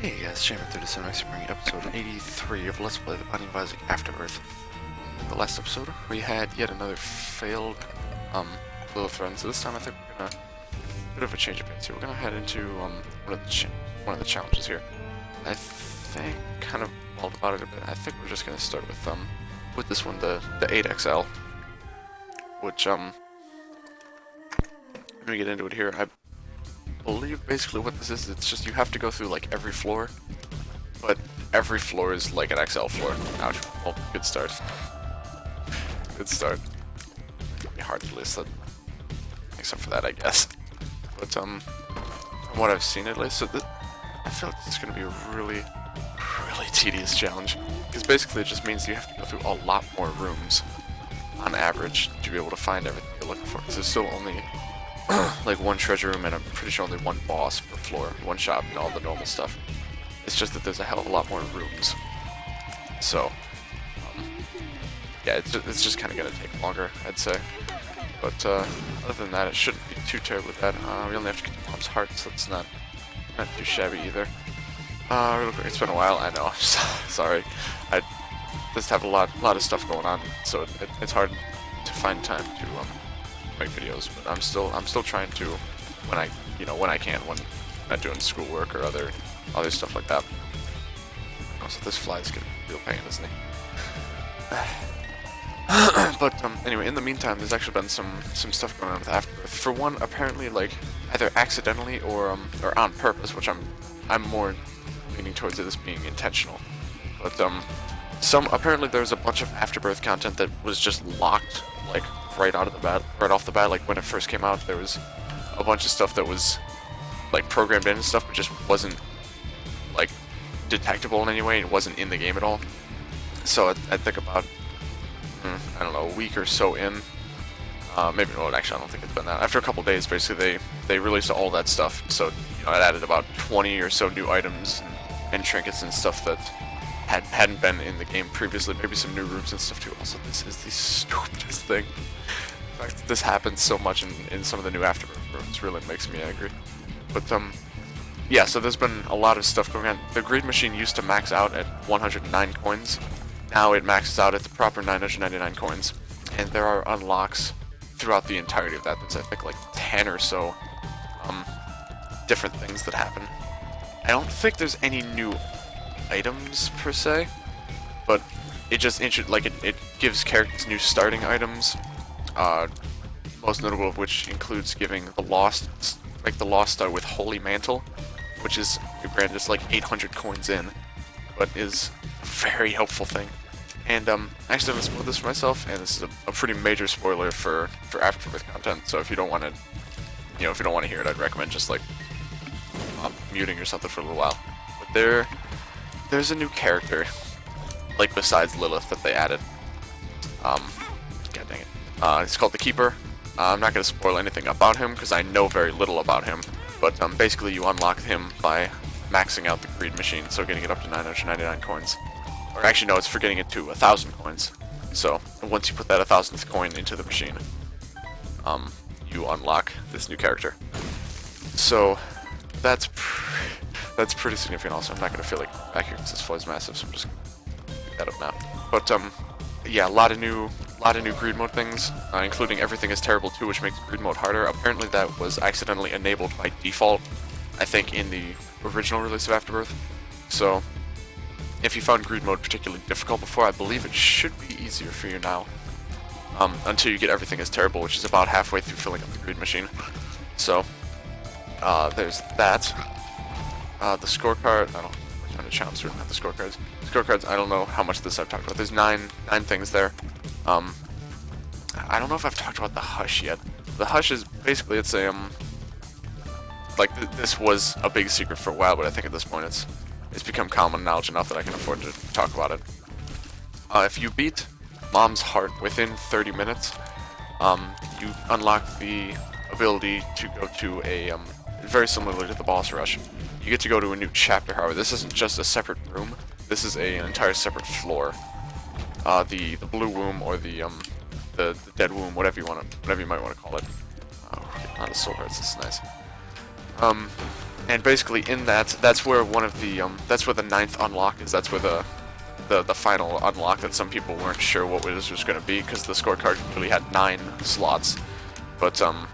Hey guys, Shaman through the Cinemax bringing episode 83 of Let's Play The Binding of Isaac Afterbirth. In the last episode, we had yet another failed little thread, so this time I think we're gonna bit of a change of pace here. We're gonna head into one of the challenges here. I think kind of mulled about it a bit. I think we're just gonna start with this one, the 8XL, which let me get into it here. I believe basically what this is, it's just you have to go through like every floor, but every floor is like an XL floor. Ouch. Well, good start. Good start. It'd be hard to list that, except for that, I guess. But from what I've seen at least, so I feel like this is going to be a really tedious challenge, because basically it just means you have to go through a lot more rooms on average to be able to find everything you're looking for, because there's still only like one treasure room and I'm pretty sure only one boss per floor, one shop and all the normal stuff. It's just that there's a hell of a lot more rooms. So, yeah, it's just kind of going to take longer, I'd say. But other than that, it shouldn't be too terribly bad. We only have to get to Mom's heart, so it's not too shabby either. Real quick, it's been a while, I know, I'm sorry. I just have a lot of stuff going on, so it's hard to find time to make videos, but I'm still trying to when I can, when I'm not doing schoolwork or other stuff like that. Also, this fly's getting a real pain, isn't he? But anyway, in the meantime, there's actually been some stuff going on with Afterbirth. For one, apparently, like either accidentally or on purpose, which I'm more leaning towards this being intentional. But apparently there's a bunch of Afterbirth content that was just locked, like right off the bat. Like when it first came out, there was a bunch of stuff that was like programmed in and stuff, but just wasn't like detectable in any way. It wasn't in the game at all. So I think about I don't know, a week or so in, maybe no, actually I don't think it's been that. After a couple days, basically they released all that stuff. So it added about 20 or so new items and trinkets and stuff that hadn't been in the game previously. Maybe some new rooms and stuff too. Also, this is the stupidest thing. In fact, this happens so much in some of the new Afterbirth rooms. Really makes me angry. But yeah. So there's been a lot of stuff going on. The greed machine used to max out at 109 coins. Now it maxes out at the proper 999 coins, and there are unlocks throughout the entirety of that. There's I think like 10 or so different things that happen. I don't think there's any new items per se, but it just it gives characters new starting items. Most notable of which includes giving the lost start with Holy Mantle, which is granted it's like 800 coins in, but is a very helpful thing. And actually, I'm gonna spoil this for myself, and this is a pretty major spoiler for Afterbirth content. So if you don't want to, if you don't want to hear it, I'd recommend just like muting or something for a little while. But there's a new character, like besides Lilith, that they added. God dang it. It's called the Keeper. I'm not gonna spoil anything about him because I know very little about him. But basically, you unlock him by maxing out the greed machine, so getting it up to 999 coins. Or actually, no, it's for getting it to 1,000 coins. So once you put that 1,000th coin into the machine, you unlock this new character. So that's pretty significant. Also, I'm not gonna feel like back here because this floor is massive, so I'm just gonna pick that up now. But yeah, a lot of new greed mode things, including Everything is Terrible 2, which makes greed mode harder. Apparently, that was accidentally enabled by default, I think, in the original release of Afterbirth. So if you found greed mode particularly difficult before, I believe it should be easier for you now. Until you get Everything is Terrible, which is about halfway through filling up the greed machine. So there's that. The scorecard, I don't know, I'm trying to challenge through not the scorecards. Scorecards, I don't know how much of this I've talked about. There's nine things there. I don't know if I've talked about the Hush yet. The Hush is basically, it's a, this was a big secret for a while, but I think at this point it's become common knowledge enough that I can afford to talk about it. If you beat Mom's heart within 30 minutes, you unlock the ability to go to a, very similar to the boss rush. You get to go to a new chapter, however. This isn't just a separate room. This is an entire separate floor. The blue womb or the dead womb, whatever you might want to call it. Oh, a lot of soul hearts. This is nice. And basically in that's where one of the that's where the ninth unlock is. That's where the final unlock that some people weren't sure what it was going to be, because the scorecard really had 9 slots. But some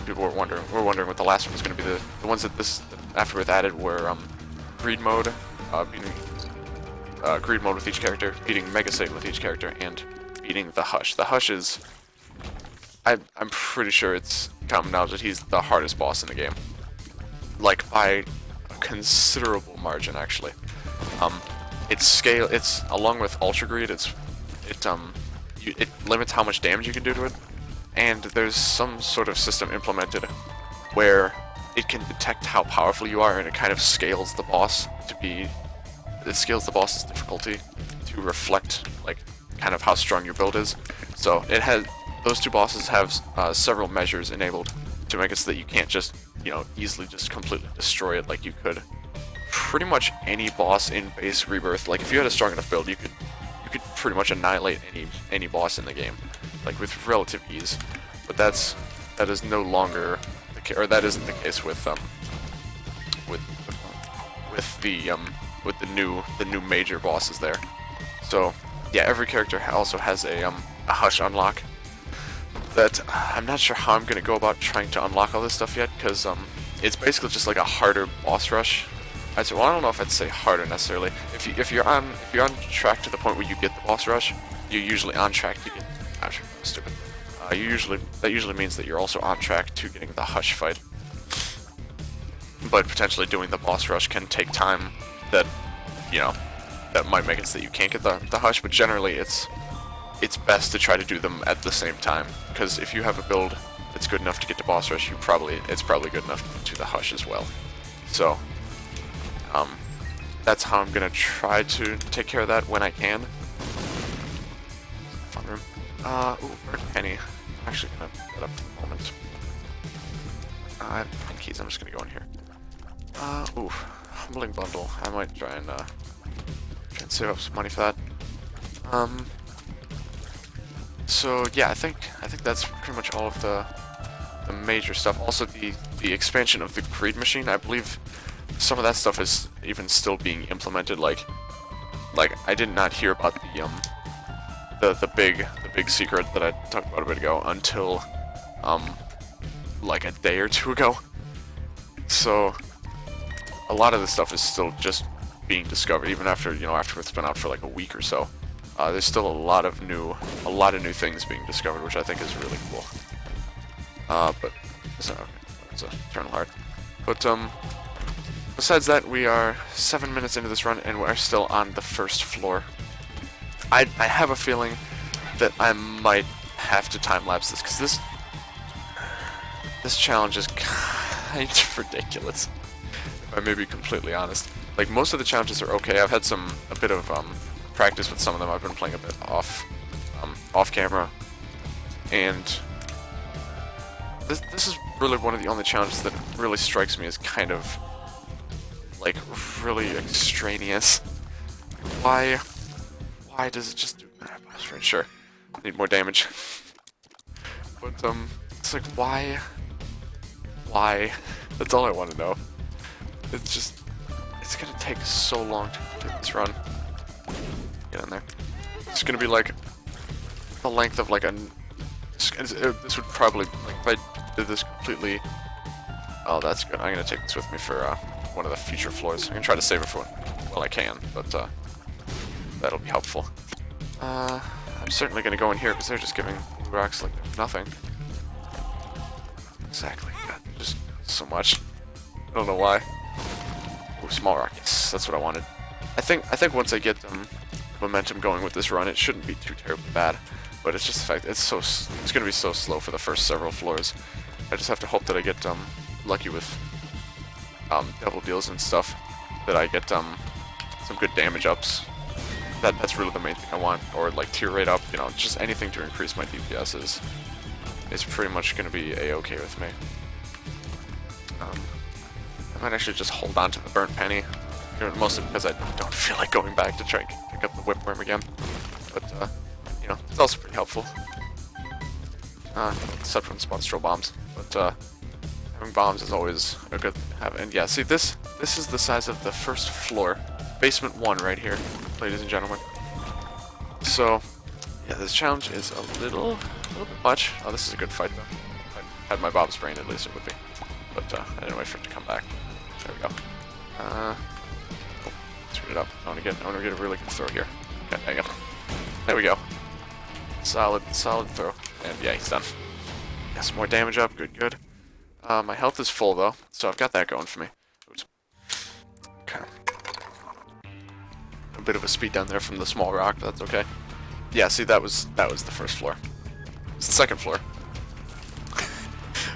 people were wondering what the last one was going to be. The ones that this Afterbirth added were greed mode, beating greed mode with each character, beating Mega Satan with each character, and beating the Hush. The Hush is, I'm pretty sure it's common knowledge that he's the hardest boss in the game, like by a considerable margin actually. It's along with Ultra Greed, it limits how much damage you can do to it, and there's some sort of system implemented where it can detect how powerful you are, and it kind of scales the boss it scales the boss's difficulty to reflect like kind of how strong your build is. So it has, those two bosses have several measures enabled to make it so that you can't just, you know, easily just completely destroy it like you could pretty much any boss in base Rebirth. Like if you had a strong enough build, you could pretty much annihilate any boss in the game, like with relative ease. But that is no longer the case, or that isn't the case with the new major bosses there. So yeah, every character also has a Hush unlock that I'm not sure how I'm gonna go about trying to unlock all this stuff yet, because it's basically just like a harder boss rush. Well, I don't know if I'd say harder necessarily. If you're on track to the point where you get the boss rush, you're usually on track to get. Actually, stupid. That usually means that you're also on track to getting the Hush fight. But potentially doing the boss rush can take time. That, you know, that might make it so that you can't get the Hush. But generally, it's best to try to do them at the same time, because if you have a build that's good enough to get to boss rush, it's probably good enough to the Hush as well. So. That's how I'm gonna try to take care of that when I can. Fun room. Ooh, Bird Penny. I'm actually gonna put that up for the moment. I have 10 keys, I'm just gonna go in here. Ooh, Humbling Bundle. I might try and save up some money for that. So yeah, I think that's pretty much all of the major stuff. Also the expansion of the Greed Machine, I believe some of that stuff is even still being implemented. Like I did not hear about the big secret that I talked about a bit ago until like a day or two ago. So a lot of this stuff is still just being discovered, even after, you know, after it's been out for like a week or so. There's still a lot of new things being discovered, which I think is really cool. But so, okay, it's a Eternal Heart. But besides that, we are 7 minutes into this run, and we're still on the first floor. I have a feeling that I might have to time-lapse this, because this challenge is kind of ridiculous, if I may be completely honest. Like, most of the challenges are okay. I've had a bit of practice with some of them. I've been playing a bit off camera, and this is really one of the only challenges that really strikes me as kind of like really extraneous. Why does it just do that? Sure, need more damage. But it's like why? That's all I want to know. It's gonna take so long to complete this run. Get in there. It's gonna be like the length of like this would probably, like, if I did this completely. Oh, that's good. I'm gonna take this with me for one of the future floors. I'm gonna try to save it for while I can, but that'll be helpful. I'm certainly gonna go in here because they're just giving blue rocks like nothing. Exactly. God, just so much. I don't know why. Ooh, small rock. Yes, that's what I wanted. I think once I get momentum going with this run, it shouldn't be too terribly bad. But it's just the fact it's gonna be so slow for the first several floors. I just have to hope that I get lucky with double deals and stuff, that I get some good damage ups. That's really the main thing I want, or like tier rate up, you know, just anything to increase my DPS is pretty much gonna be a-okay with me. I might actually just hold on to the burnt penny, mostly because I don't feel like going back to try and pick up the whipworm again. But you know, it's also pretty helpful. Except when spawn stroll bombs. But Having bombs is always a good thing to have. And yeah, see, this is the size of the first floor. Basement 1 right here, ladies and gentlemen. So, yeah, this challenge is a little bit much. Oh, this is a good fight, though. If I had my Bob's brain, at least it would be. But I didn't wait for it to come back. There we go. Oh, screwed it up. I want to get a really good throw here. Okay, dang it. There we go. Solid throw. And yeah, he's done. Got some more damage up. Good. My health is full, though, so I've got that going for me. Oops. Okay. A bit of a speed down there from the small rock, but that's okay. Yeah, see, that was the first floor. It's the second floor.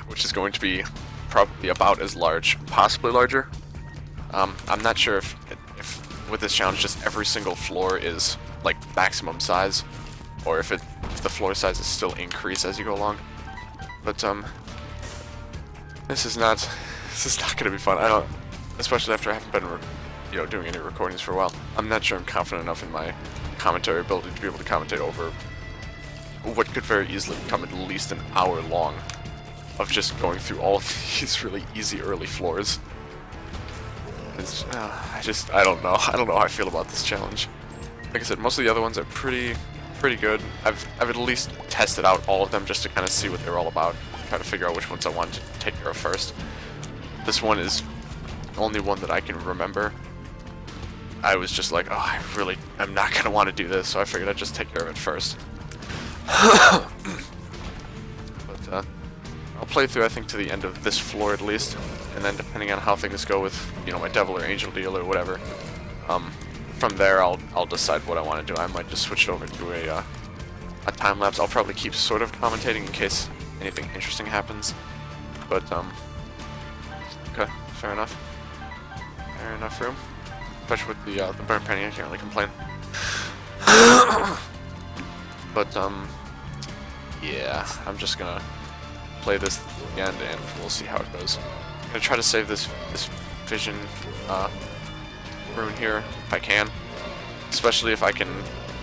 Which is going to be probably about as large, possibly larger. I'm not sure if with this challenge just every single floor is like maximum size, or if the floor sizes still increase as you go along. But this is not gonna be fun. I don't, especially after I haven't been doing any recordings for a while. I'm not sure I'm confident enough in my commentary ability to be able to commentate over what could very easily become at least an hour long of just going through all of these really easy early floors. It's, I don't know. I don't know how I feel about this challenge. Like I said, most of the other ones are pretty good. I've at least tested out all of them just to kind of see what they're all about. Try to figure out which ones I want to take care of first. This one is the only one that I can remember. I was just like, oh, I'm not gonna want to do this, so I figured I'd just take care of it first. But I'll play through, I think, to the end of this floor at least, and then depending on how things go with, my devil or angel deal or whatever, from there I'll decide what I want to do. I might just switch it over to a time lapse. I'll probably keep sort of commentating in case anything interesting happens, but okay, fair enough. Fair enough room. Especially with the burnt penny, I can't really complain. But yeah, I'm just gonna play this to the end, and we'll see how it goes. I'm gonna try to save this vision rune here if I can, especially if I can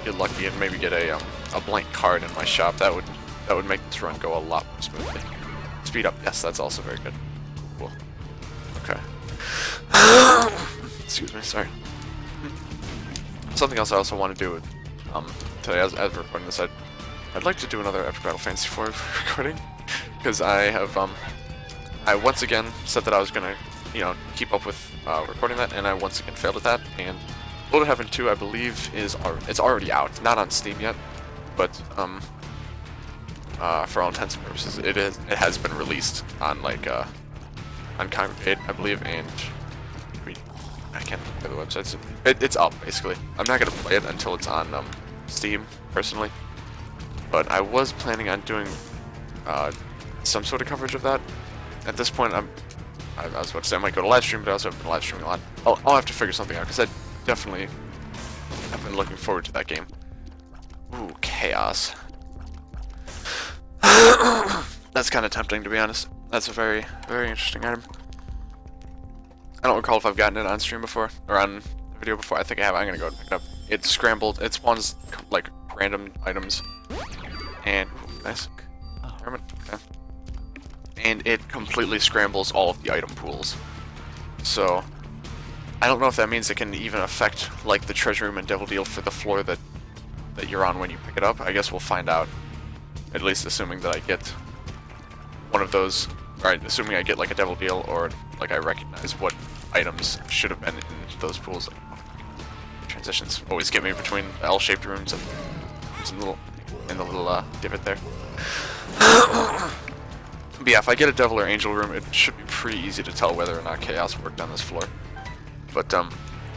get lucky and maybe get a blank card in my shop. That would make this run go a lot more smoothly. Speed up, yes, that's also very good. Cool. Okay. Excuse me, sorry. Something else I also want to do today, as we're recording this, I'd like to do another Epic Battle Fantasy 4 recording, because I have I once again said that I was gonna keep up with recording that, and I once again failed at that. And Blood of Heaven 2, I believe, it's already out, not on Steam yet, but for all intents and purposes, it has been released on on Congregate, I believe, and I can't remember the websites. It's up, basically. I'm not gonna play it until it's on Steam, personally, but I was planning on doing some sort of coverage of that. At this point, I was about to say I might go to live stream, but I also have been live streaming a lot. I'll have to figure something out, because I definitely have been looking forward to that game. Ooh, chaos. That's kind of tempting, to be honest. That's a very, very interesting item. I don't recall if I've gotten it on stream before, or on video before. I think I have. I'm gonna go and pick it up. It's scrambled. It spawns like random items, and nice. Okay. And it completely scrambles all of the item pools. So I don't know if that means it can even affect like the treasure room and devil deal for the floor that you're on when you pick it up. I guess we'll find out. At least assuming that I get one of those. Alright, assuming I get like a devil deal, or like I recognize what items should have been in those pools. Transitions always get me between the L-shaped rooms and the little divot there. But yeah, if I get a devil or angel room, it should be pretty easy to tell whether or not chaos worked on this floor. But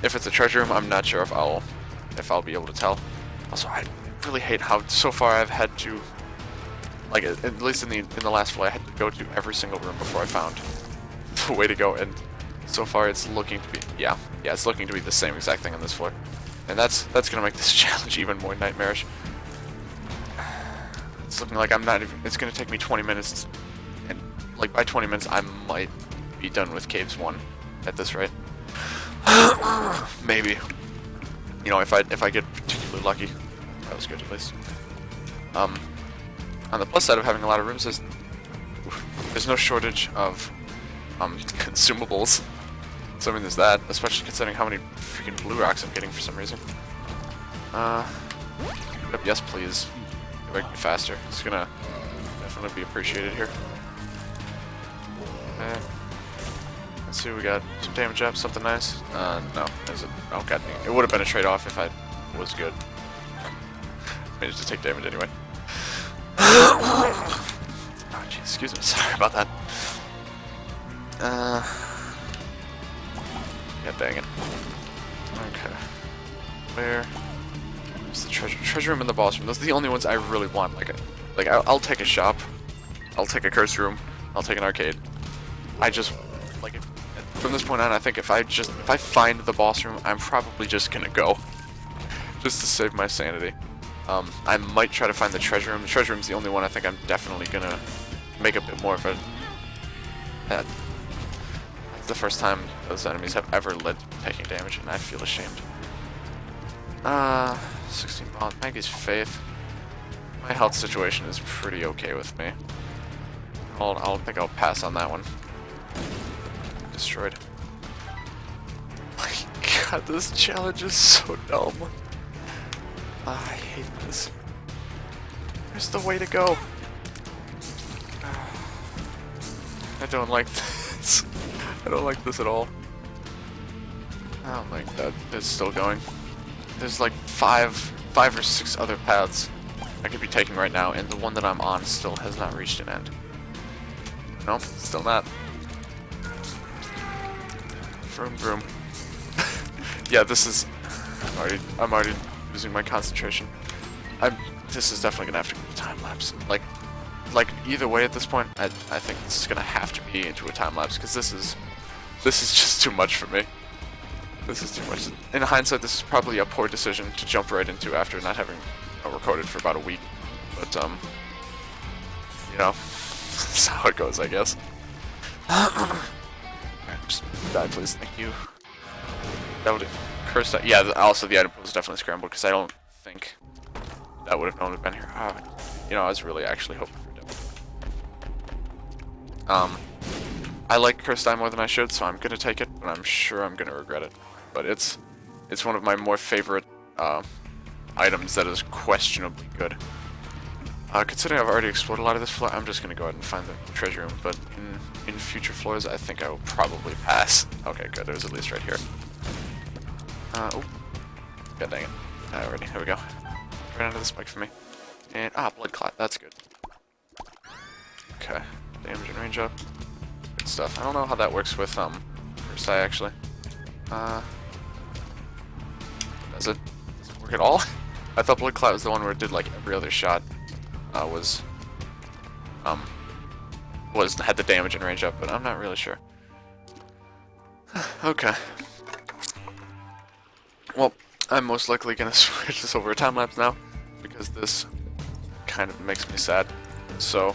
if it's a treasure room, I'm not sure if I'll be able to tell. Also, I really hate how so far I've had to, like, at least in the last floor, I had to go to every single room before I found the way to go, and so far it's looking to be, yeah, it's looking to be the same exact thing on this floor. And that's gonna make this challenge even more nightmarish. It's looking like it's gonna take me 20 minutes, and like by 20 minutes I might be done with Caves 1 at this rate. Maybe. If I get particularly lucky. That was good, at least. On the plus side of having a lot of rooms is there's no shortage of consumables. So I mean, there's that, especially considering how many freaking blue rocks I'm getting for some reason. Yep, yes please. Make me faster. It's gonna definitely be appreciated here. Let's see, we got some damage up, something nice. No, is it? Oh god dang. It would have been a trade-off if I was good. Managed to take damage anyway. Oh jeez, excuse me, sorry about that. God dang it. Okay. Where's the treasure? Treasure room and the boss room. Those are the only ones I really want. I'll take a shop. I'll take a curse room. I'll take an arcade. I just from this point on, I think if I find the boss room, I'm probably just gonna go, just to save my sanity. I might try to find the treasure room. The treasure room's the only one I think I'm definitely gonna make a bit more of a. That's the first time those enemies have ever led to taking damage, and I feel ashamed. 16 bonds. Maggie's Faith. My health situation is pretty okay with me. I'll think I'll pass on that one. Destroyed. My god, this challenge is so dumb. I hate this. Where's the way to go? I don't like this. I don't like this at all. Oh my god, it's still going. There's like five or six other paths I could be taking right now, and the one that I'm on still has not reached an end. Nope, still not. Vroom vroom. Yeah, this is. I'm already losing my concentration. This is definitely gonna have to be a time lapse. Like either way at this point, I think this is gonna have to be into a time lapse because this is just too much for me. This is too much. In hindsight, this is probably a poor decision to jump right into after not having recorded for about a week. But you know, that's how it goes, I guess. Alright, just die, please. Thank you. That would curse that. Yeah. Also, the item pool is definitely scrambled because I don't think that would have normally been here. You know, I was really actually hoping for it. I like cursed die more than I should, so I'm gonna take it, but I'm sure I'm gonna regret it. But it's one of my more favorite items that is questionably good. Considering I've already explored a lot of this floor, I'm just gonna go ahead and find the treasure room. But in future floors, I think I will probably pass. Okay, good. There's at least right here. Oh, god dang it! Alrighty, here we go. Right under the spike for me. And blood clot. That's good. Okay, damage and range up. Good stuff. I don't know how that works with Versailles actually. Does it work at all? I thought blood clot was the one where it did like every other shot. Had the damage and range up, but I'm not really sure. Okay. Well, I'm most likely gonna switch this over to time lapse now because this kind of makes me sad. So,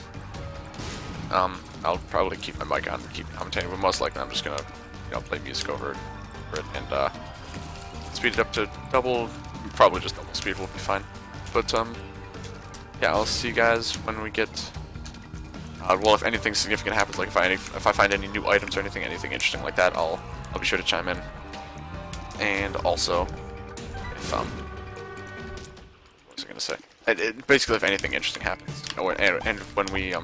I'll probably keep my mic on and keep commentating, but most likely I'm just gonna, play music over it and speed it up to double. Probably just double speed will be fine. But yeah, I'll see you guys when we get. Well, if anything significant happens, like if I find any new items or anything interesting like that, I'll be sure to chime in. And also, if what was I gonna say? Basically, if anything interesting happens, and when we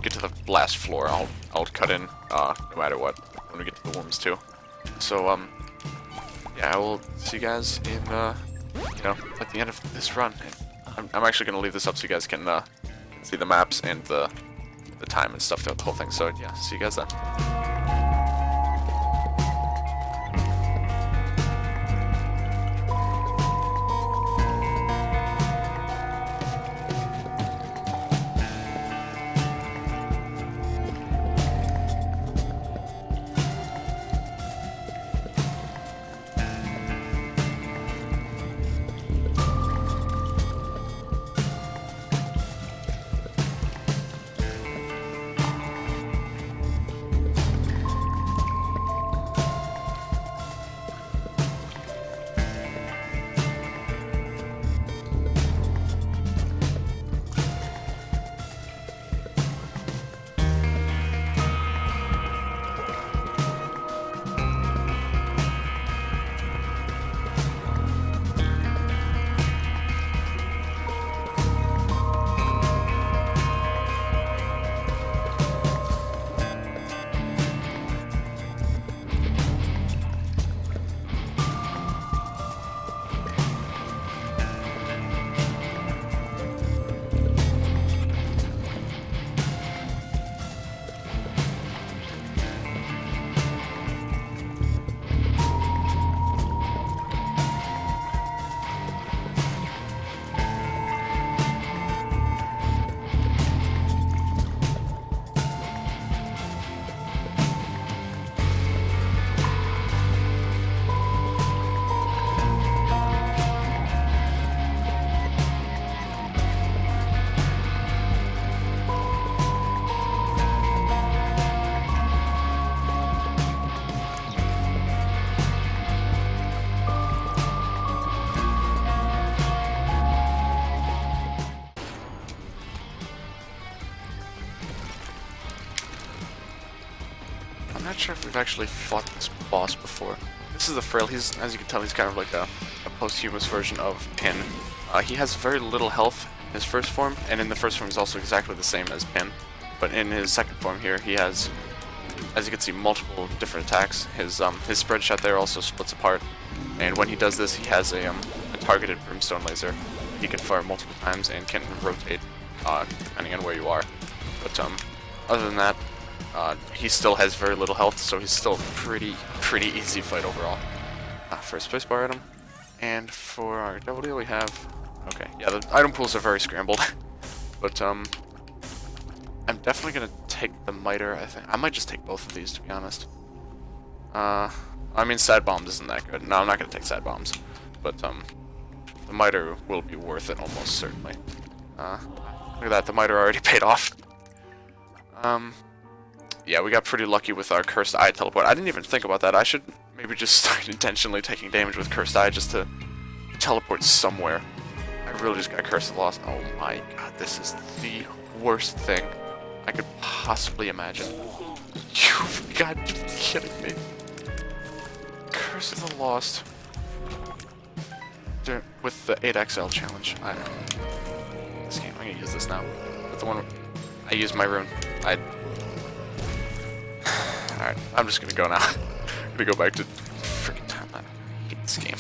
get to the last floor, I'll cut in no matter what when we get to the worms too. So yeah, I will see you guys in at the end of this run. I'm actually gonna leave this up so you guys can see the maps and the time and stuff throughout the whole thing. So yeah, see you guys then. sure if we've actually fought this boss before. This is the Frail. He's, as you can tell, he's kind of like a posthumous version of Pin. He has very little health in his first form, and in the first form he's also exactly the same as Pin. But in his second form here, he has, as you can see, multiple different attacks. His spread shot there also splits apart, and when he does this, he has a targeted brimstone laser. He can fire multiple times and can rotate depending on where you are. But other than that, he still has very little health, so he's still a pretty easy fight overall. For a spacebar item, and for our double deal we have, okay, yeah, the item pools are very scrambled, but I'm definitely gonna take the miter. I think I might just take both of these, to be honest. I mean, sad bombs isn't that good. No, I'm not gonna take sad bombs, but the miter will be worth it almost certainly. Look at that, the miter already paid off. Yeah, we got pretty lucky with our Cursed Eye teleport. I didn't even think about that. I should maybe just start intentionally taking damage with Cursed Eye just to teleport somewhere. I really just got Cursed Lost. Oh my god, this is the worst thing I could possibly imagine. You've got to be kidding me. Curse of the Lost. With the 8XL challenge. I don't know. This game, I'm gonna use this now. But the one I used my rune. Alright, I'm just gonna go now. I'm gonna go back to freaking timeline. I hate this game.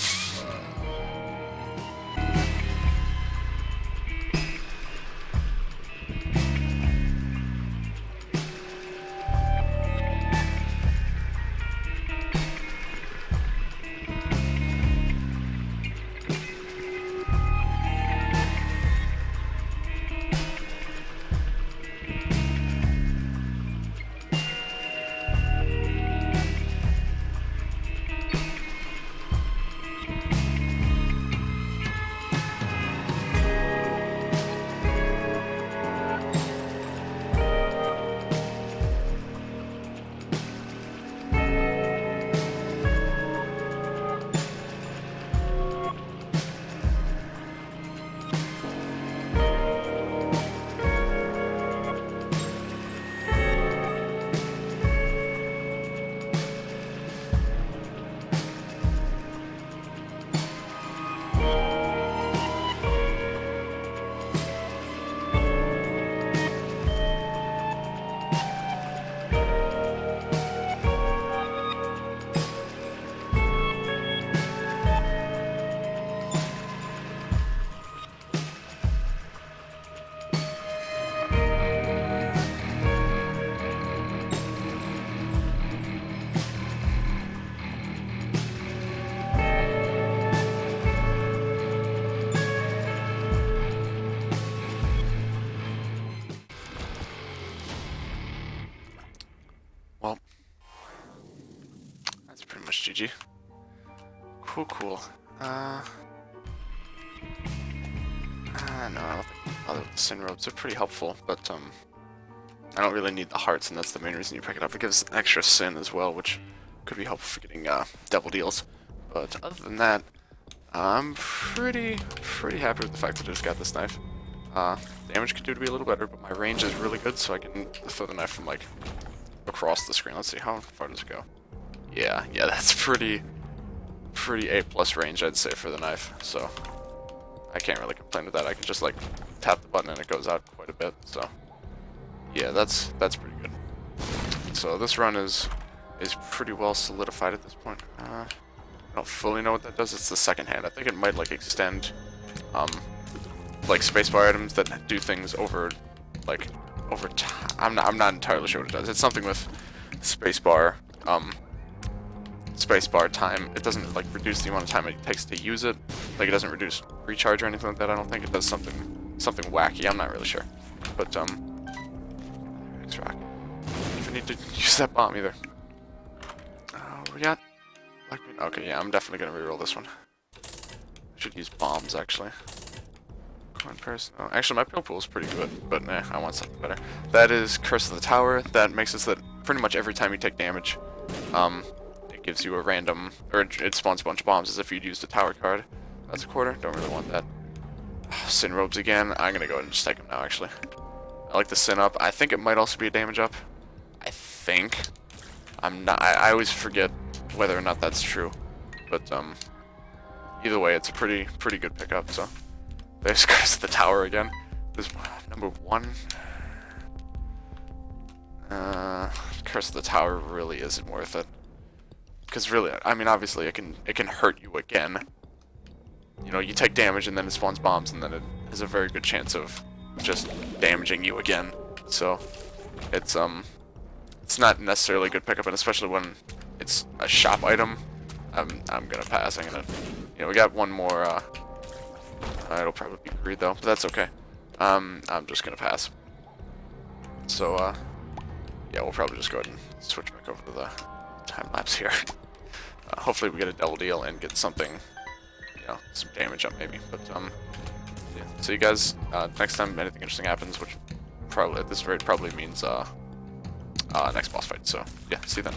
Well, that's pretty much GG. Cool. No, I don't think other sin robes are pretty helpful, but I don't really need the hearts, and that's the main reason you pick it up. It gives extra sin as well, which could be helpful for getting double deals. But other than that, I'm pretty happy with the fact that I just got this knife. Damage could do to be a little better, but my range is really good, so I can throw the knife from like across the screen. Let's see, how far does it go? Yeah, that's pretty A+ range, I'd say, for the knife. So I can't really complain with that. I can just like tap the button and it goes out quite a bit. So yeah, that's pretty good. So this run is pretty well solidified at this point. I don't fully know what that does. It's the second hand. I think it might like extend like spacebar items that do things over time. I'm not entirely sure what it does. It's something with spacebar time. It doesn't like reduce the amount of time it takes to use it. Like it doesn't reduce recharge or anything like that. I don't think it does something wacky. I'm not really sure. But thanks, Rock. I don't even need to use that bomb either. We got black bean. Okay, yeah, I'm definitely gonna reroll this one. I should use bombs actually. Coin purse. Oh, actually, my pill pool is pretty good, but nah, I want something better. That is Curse of the Tower. That makes it so that pretty much every time you take damage, it gives you a random, or it spawns a bunch of bombs as if you'd used a tower card. That's a quarter. Don't really want that. Sin robes again. I'm gonna go ahead and just take them now. Actually, I like the sin up. I think it might also be a damage up. I think. I'm not. I always forget whether or not that's true, but either way, it's a pretty good pickup. So there's Curse of the Tower again. This number 1. Curse of the Tower really isn't worth it, because really, I mean, obviously, it can hurt you again. You know, you take damage and then it spawns bombs, and then it has a very good chance of just damaging you again. So it's not necessarily a good pickup, and especially when it's a shop item, I'm gonna pass. You know, we got one more. It'll probably be greed though, but that's okay. I'm just gonna pass. So yeah, we'll probably just go ahead and switch back over to the time lapse here. Hopefully we get a double deal and get something, you know, some damage up maybe. But yeah. So you guys, next time anything interesting happens, which probably at this rate probably means next boss fight. So yeah, see you then.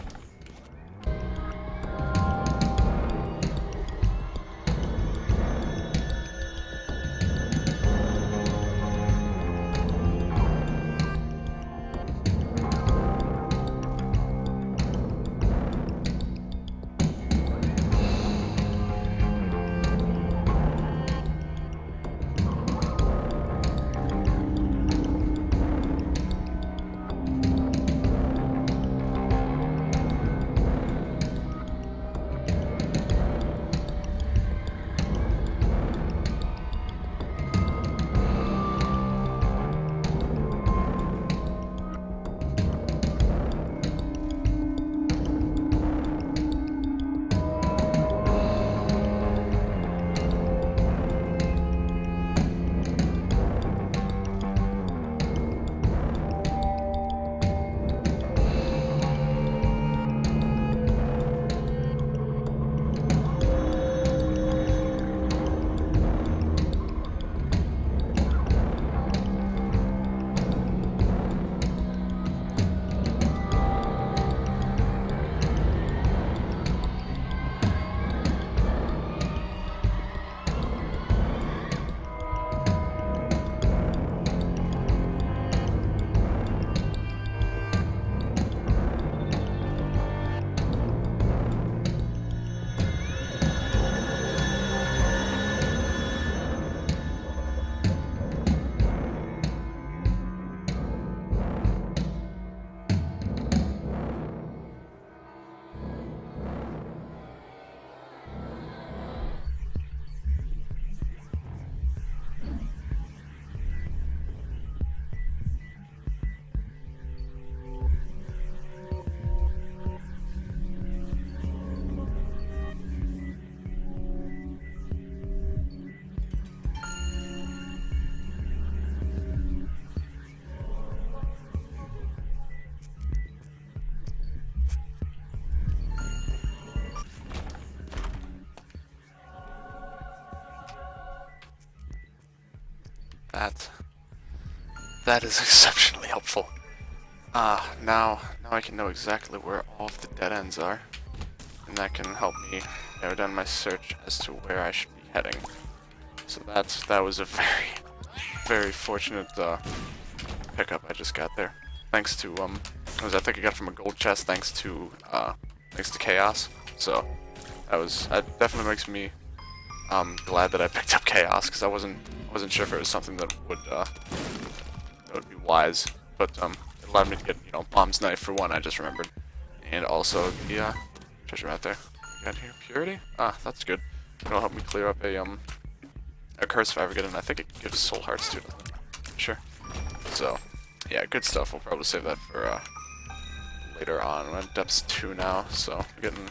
That is exceptionally helpful. Now I can know exactly where all of the dead ends are, and that can help me narrow down my search as to where I should be heading. So that was a very fortunate pickup I just got there. Thanks to I think I got it from a gold chest thanks to chaos. So that definitely makes me glad that I picked up chaos, because I wasn't sure if it was something that would be wise, but it allowed me to get, you know, Mom's knife for one, I just remembered, and also the treasure out there. Got here purity. That's good. It'll help me clear up a curse if I ever get in. I think it gives soul hearts too. Sure. So yeah, good stuff. We'll probably save that for later on. We're at depths 2 now, so we're getting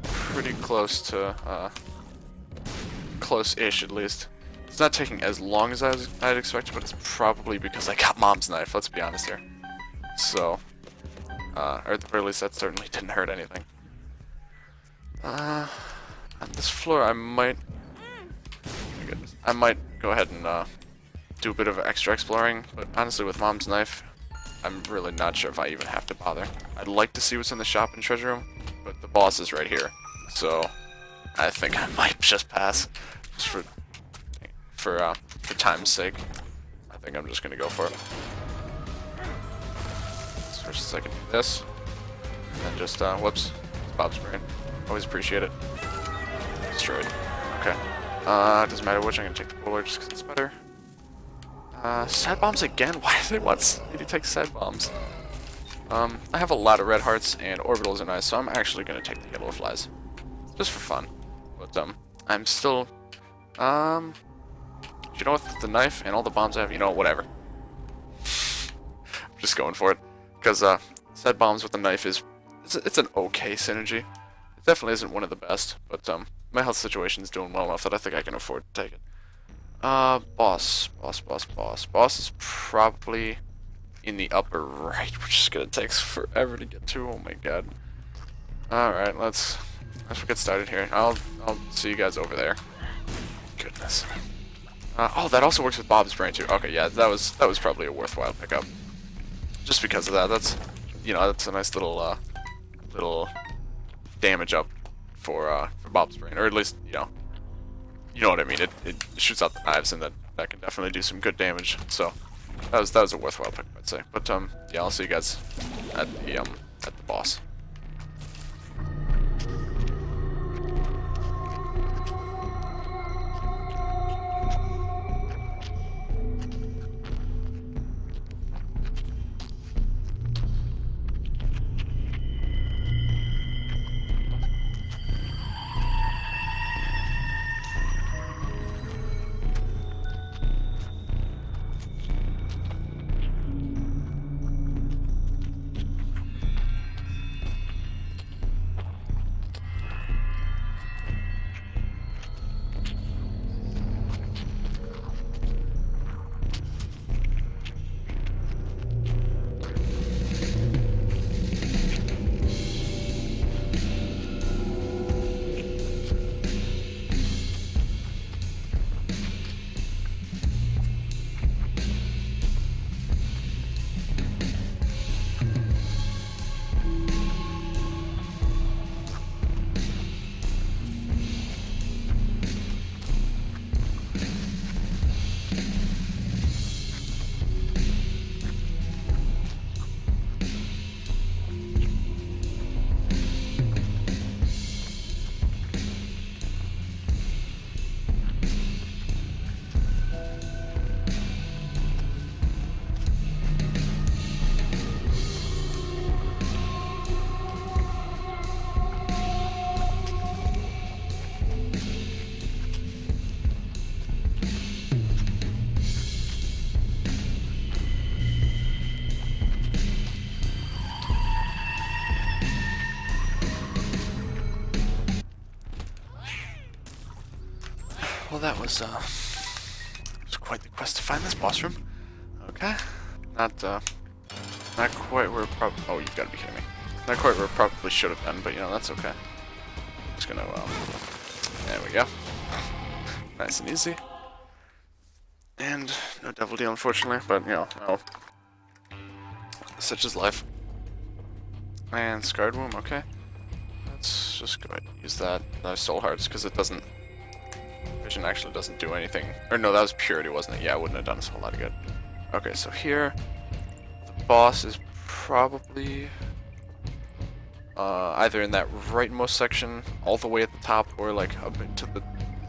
pretty close to close-ish at least. It's not taking as long as I'd expected, but it's probably because I got Mom's knife, let's be honest here. So, or at the very least, that certainly didn't hurt anything. On this floor, I might go ahead and do a bit of extra exploring, but honestly, with Mom's knife, I'm really not sure if I even have to bother. I'd like to see what's in the shop and treasure room, but the boss is right here, so I think I might just pass, just for time's sake. I think I'm just gonna go for it. So first I can do this. And just, whoops, it's Bob's brain. Always appreciate it. Destroyed. Okay. Doesn't matter which, I'm gonna take the polar just because it's better. Sad bombs again? Why do they want me to take sad bombs? I have a lot of red hearts, and orbitals are nice, so I'm actually gonna take the yellow flies. Just for fun. But, I'm still, you know, with the knife and all the bombs I have, you know, whatever. I'm just going for it. Because, sad bombs with the knife it's an okay synergy. It definitely isn't one of the best, but, my health situation is doing well enough that I think I can afford to take it. Boss is probably in the upper right, which is gonna take forever to get to. Oh my god. Alright, let's get started here. I'll see you guys over there. Goodness. Oh, that also works with Bob's brain too. Okay, yeah, that was probably a worthwhile pickup. Just because of that. That's, you know, that's a nice little damage up for Bob's brain, or at least, you know what I mean. It shoots out the knives, and that can definitely do some good damage. So that was a worthwhile pick, I'd say. But yeah, I'll see you guys at the boss. Well, that was quite the quest to find this boss room. Okay, not quite where probably. Oh, you've got to be kidding me! Not quite where it probably should have been, but you know that's okay. Just gonna there we go. Nice and easy. And no devil deal, unfortunately, but you know, no. Such is life. And scarred womb. Okay, let's just go ahead and use that. Soul hearts, because it doesn't. Vision actually doesn't do anything. Or no, that was purity, wasn't it? Yeah, it wouldn't have done us a whole lot of good. Okay, so here, the boss is probably either in that rightmost section, all the way at the top, or like a bit to the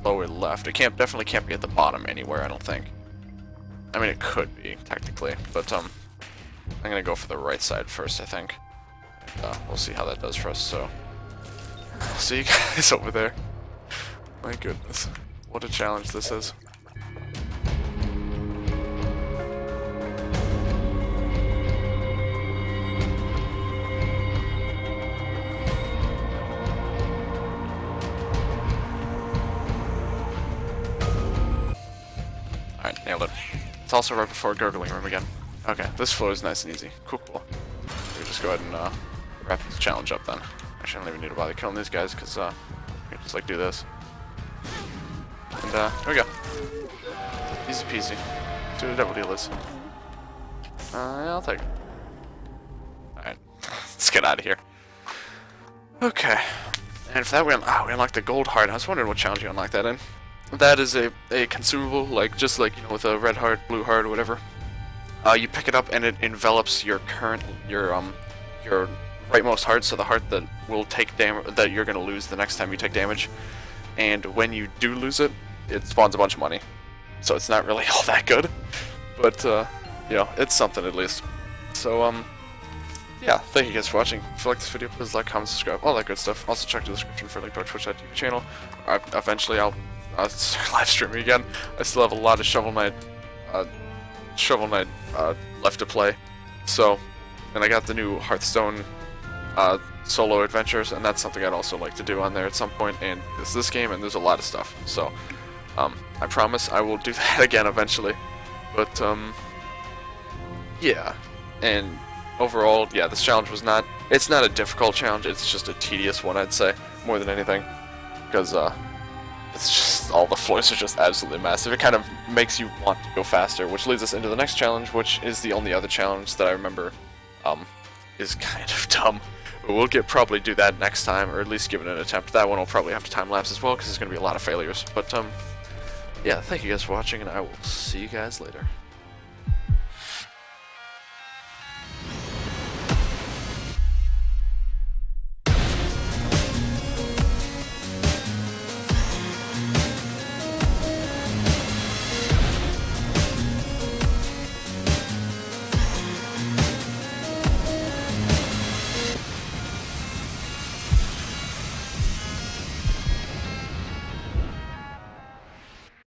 lower left. It definitely can't be at the bottom anywhere, I don't think. I mean, it could be, technically, but I'm gonna go for the right side first, I think. And, we'll see how that does for us, so. I'll see you guys over there. My goodness. What a challenge this is. Alright, nailed it. It's also right before Gurgling Room again. Okay, this floor is nice and easy. Cool. We just go ahead and wrap this challenge up then. Actually, I don't even need to bother killing these guys because we can just like do this. And here we go. Easy peasy. See what the devil deal is. Yeah, I'll take it. Alright, let's get out of here. Okay. And for that we unlocked the gold heart. I was wondering what challenge you unlocked that in. That is a consumable, like just like, you know, with a red heart, blue heart, or whatever. You pick it up and it envelops your rightmost heart, so the heart that will take damage, that you're gonna lose the next time you take damage. And when you do lose it, it spawns a bunch of money. So it's not really all that good, but you know, it's something at least. So yeah, thank you guys for watching. If you like this video, please like, comment, subscribe, all that good stuff. Also check the description for a link to our Twitch.tv channel. Eventually I'll live streaming again. I still have a lot of Shovel Knight left to play. So, and I got the new Hearthstone solo adventures, and that's something I'd also like to do on there at some point. And it's this game, and there's a lot of stuff. So, I promise I will do that again eventually. But yeah, and overall, yeah, this challenge was it's not a difficult challenge, it's just a tedious one, I'd say, more than anything, because it's just, all the floors are just absolutely massive. It kind of makes you want to go faster, which leads us into the next challenge, which is the only other challenge that I remember is kind of dumb. But we'll probably do that next time, or at least give it an attempt. That one will probably have to time-lapse as well, because there's going to be a lot of failures. But yeah, thank you guys for watching, and I will see you guys later.